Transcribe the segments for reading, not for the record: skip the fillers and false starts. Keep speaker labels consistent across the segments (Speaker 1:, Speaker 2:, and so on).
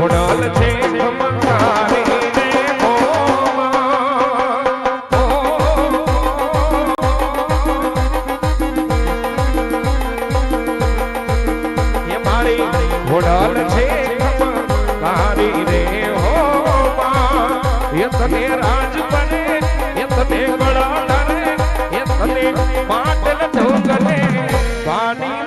Speaker 1: ઘોડલ છે ખમકારી રે એ મારી ઘોડલ છે ખમકારી રે હો એ તને રાજ બને એ તને ગળા ધરે એ તને માટલ ઢોંગલે પાણી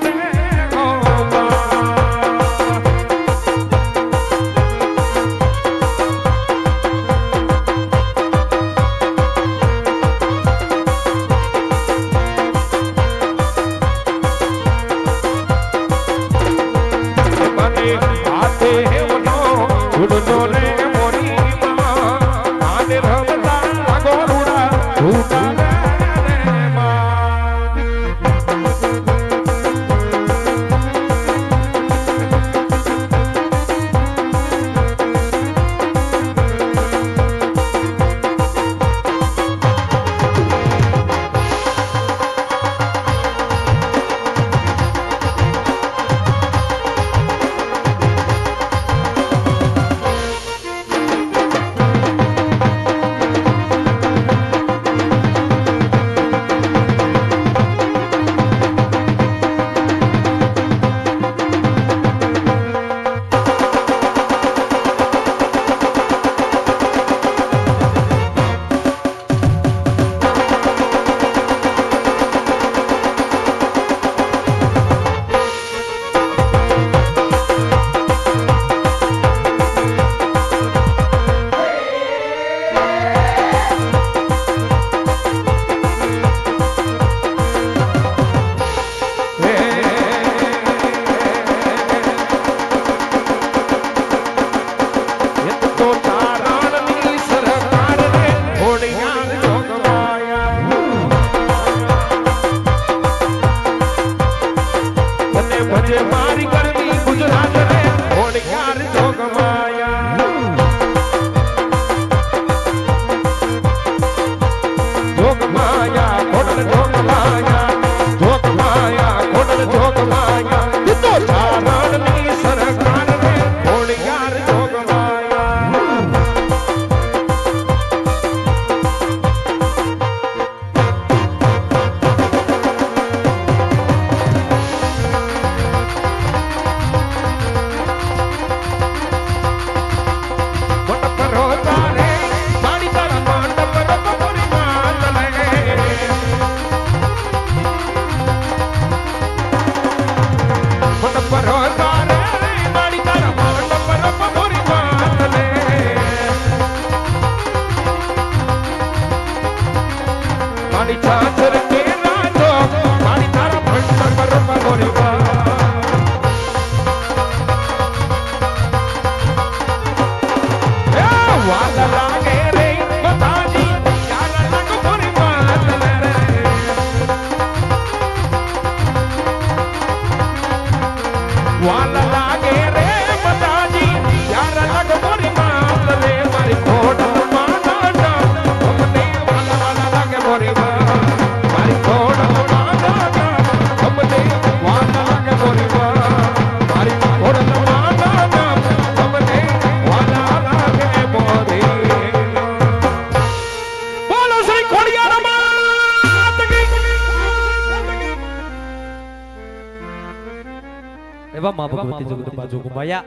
Speaker 2: માં ભગવતી જગદંબા જોગમાયા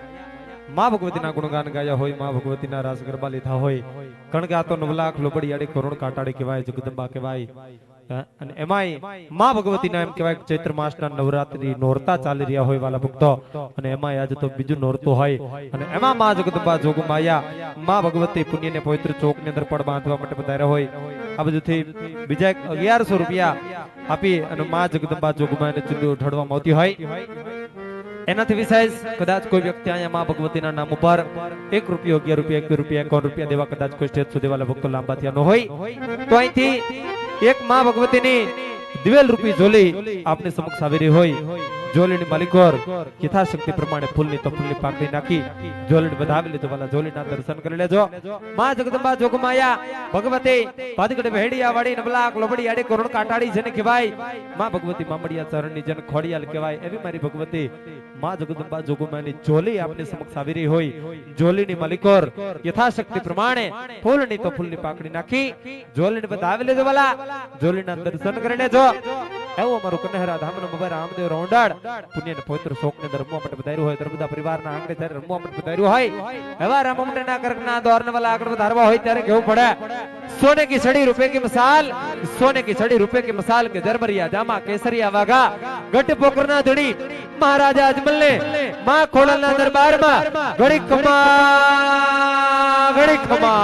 Speaker 2: માં ભગવતીના ગુણગાન ગાયા હોય માં ભગવતીના રાસ ગરબા લીધા હોય કારણ કે આ તો 9 લાખ લોબડીયાડી કરોડ કાટાડી કહેવાય જગદંબા કહેવાય અને એમાંય માં ભગવતીના એમ કહેવાય ચૈત્ર માસના નવરાત્રી નોરતા ચાલી રહ્યા હોય વાલા ભક્તો અને એમાંય આજે તો બીજું નોરતું હોય અને એમાં માં જગદંબા જોગમાયા માં ભગવતી પુણ્યને પવિત્ર ચોકની અંદર પડ બાંધવા માટે પધાર્યા હોય આ બધુંથી બીજા 1100 રૂપિયા આપી અને માં જગદંબા જોગમાયાને ચૂંદડી ઉઠાડવામાં આવતી હોય એનાથી વિશેષ કદાચ કોઈ વ્યક્તિ અહીંયા માં ભગવતીના નામ ઉપર 1 રૂપિયો 11 રૂપિયા 1 રૂપિયા 51 રૂપિયા દેવા કદાચ કોઈ સ્ટેજ સુધી વાળા ભક્તો લાંબા થયા ન હોય તો અહીંથી એક માં ભગવતીની દિવેલ રૂપી ઝોલી આપની સમક્ષ આવી રહી હોય જોલીની માલિકોર યથાશક્તિ પ્રમાણે ફૂલની તો ફૂલની પાકડી નાખી જોલીને વધાવી લીધો વાલા જોલીના દર્શન કરી લેજો માં જગદંબા જોગમાયા ભગવતી પાદગડ ભેડિયા વાડી નબલાક લોબડી આડે કરોડ કાટાડી જેને કહેવાય માં ભગવતી મામડિયા ચરણની જન ખોડિયાલ કહેવાય એવી મારી ભગવતી માં જગદંબા જોગમાની જોલી આપની સમક્ષ આવી રહી હોય જોલીની માલિકોર યથાશક્તિ પ્રમાણે ફૂલની તો ફૂલની પાકડી નાખી જોલીને વધાવી લેજો વાલા જોલીના દર્શન કરી લેજો એવો અમારું કન્હરા ધામનો બાબા રામદેવ રોંડાળ પુણ્ય ને પવિત્ર શોક ને રમવા માટે બધાર્યું હોય બધા પરિવારના આંગણે જ્યારે રમવા માટે બધાર્યું હોય એવા રામ ના કરકના દોરને વાલા આગળ વધારવા હોય ત્યારે કેવું પડે सोने की छड़ी रुपए की मिसाल सोने की छड़ी रुपए की मिसाल के जरबरिया जामा केसरिया वागा गट पोकरना धड़ी महाराजा अजमल ने मां खोलना दरबार में घड़ी खमा घड़ी खमा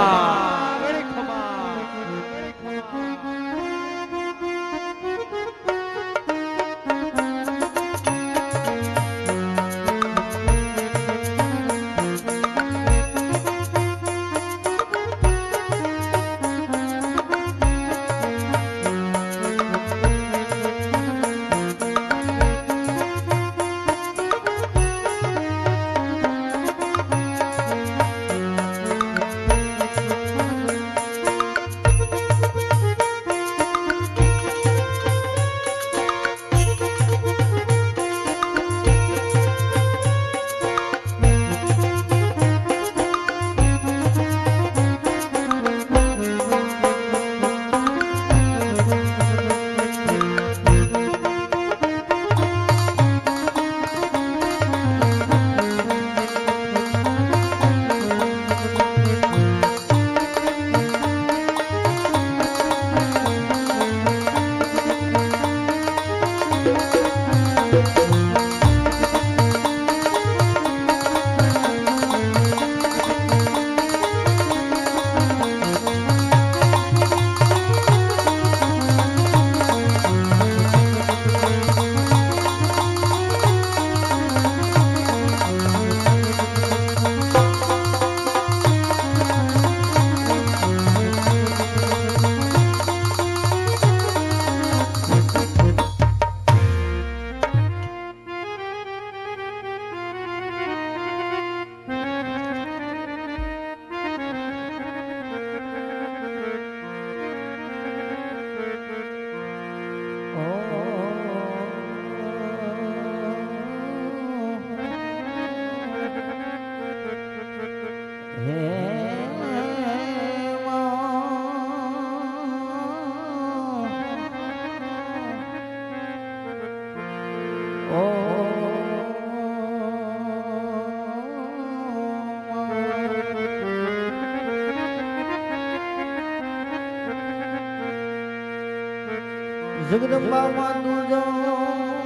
Speaker 3: જગદંબા માં જોગણી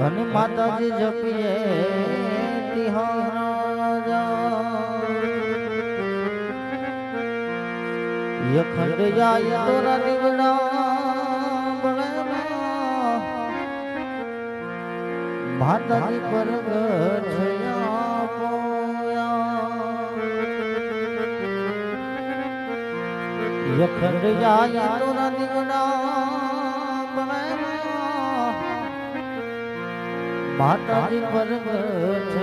Speaker 3: અને માતાજી જપીએ તિહારા યખંડ જાય તોરા દીવડા બળેલા માતાજી પરગટ થયા યખંડ જાય તોરા દીવડા બળેલા માતાજી પરગટ